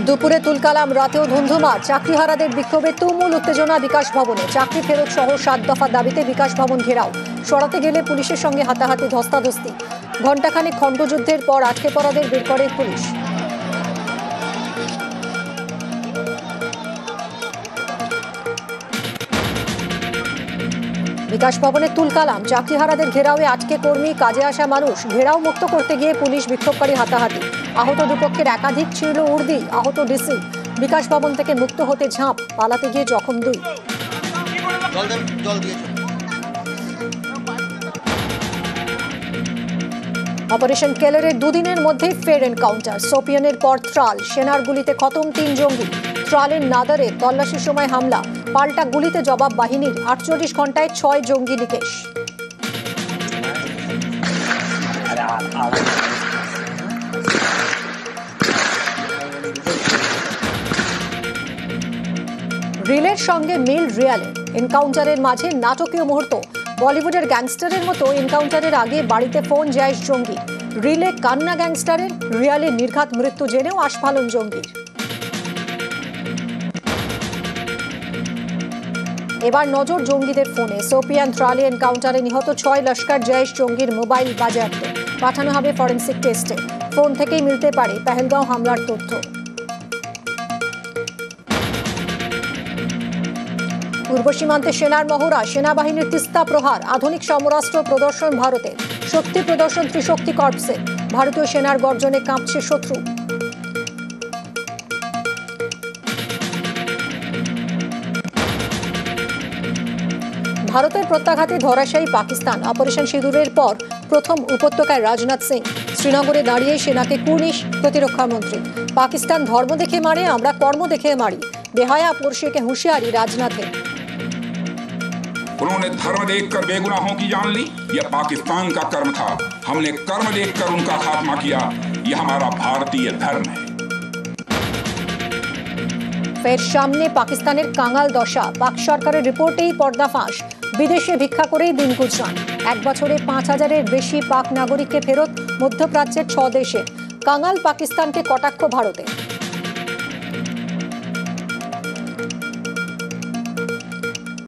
দুপুরে তুলকালাম, রাতেও ধুন্ধুমার। চাকরিহারাদের বিক্ষোভে তুমুল উত্তেজনা বিকাশ ভবনে। চাকরি ফেরত সহ 7 দফা দাবিতে বিকাশ ভবন ঘেরাও। সরাতে গেলে পুলিশের সঙ্গে হাতাহাতি, ধস্তাধস্তি। ঘণ্টাখানেক খণ্ডযুদ্ধের পর আটকে পড়াদের বের করে পুলিশ। বিকাশ ভবনে তুলকালাম, চাকরিহারাদের ঘেরাওয়ে আটকে কর্মী, কাজে আসা মানুষ। ঘেরাও মুক্ত করতে গিয়ে পুলিশ বিক্ষোভকারী হাতাহাতি। আহত দুপক্ষের একাধিক ছিল উর্দি, আহত ডিসি। বিকাশ ভবন থেকে মুক্ত হতে ঝাঁপ, পালাতে গিয়ে জখম 2। অপারেশন কেলারের দুদিনের মধ্যে ফের এনকাউন্টার। সোপিয়ানের পর ত্রাল, সেনার গুলিতে খতম 3 জঙ্গি। ত্রালের নাদারে তল্লাশির সময় হামলা, পাল্টা গুলিতে জবাব বাহিনীর। 48 ঘন্টায় 6 জঙ্গি নিকেশ। রিলের সঙ্গে মিল রিয়ালের। এনকাউন্টারের মাঝে নাটকীয় মুহূর্ত। বলিউডের গ্যাংস্টারের মতো এনকাউন্টারের আগে বাড়িতে ফোন জায়েশ জঙ্গি। রিলে কান্না গ্যাংস্টারের, রিয়ালের নির্ঘাত মৃত্যু জেনেও আস্ফালন জঙ্গির। এবার নজর জঙ্গিদের ফোনে। সোপিয়ান ত্রালে এনকাউন্টারে নিহত 6 লস্কর জায়েশ জঙ্গির মোবাইল বাজেয়াপ্ত, পাঠানো হবে ফরেন্সিক টেস্টে। ফোন থেকেই মিলতে পারে পেহেলগাঁও হামলার তথ্য। পূর্ব সীমান্তে সেনার মহড়া, সেনাবাহিনীর তিস্তা প্রহার। আধুনিক সমরাস্ত্র প্রদর্শন ভারতের। শক্তি প্রদর্শন ত্রিশক্তি কর্পসের। ভারতীয় সেনার গর্জনে কাঁপছে শত্রু। ভারতের প্রত্যাঘাতে ধরাশায়ী পাকিস্তান। অপারেশন সিঁদুরের পর প্রথম উপত্যকায় রাজনাথ সিং। শ্রীনগরে দাঁড়িয়ে সেনাকে কুর্নিশ প্রতিরক্ষা মন্ত্রী। পাকিস্তান ধর্ম দেখে মারে, আমরা কর্ম দেখে মারি। বেহায়া পড়শি के होशियारी राजनाथ। उन्होंने धर्म देखकर बेगुनाहों की जान ली, यह पाकिस्तान का कर्म था। हमने कर्म देखकर उनका खात्मा किया, यह हमारा भारतीय धर्म है। ফের সামনে পাকিস্তানের কাঙাল দশা। পাক সরকারের রিপোর্টেই পর্দাফাঁস। বিদেশে ভিক্ষা করেই দিন গুজরান। 1 বছরে 5000-এর বেশি পাক নাগরিককে ফেরত মধ্যপ্রাচ্যের 6 দেশে। কাঙাল পাকিস্তানকে কটাক্ষ ভারতে।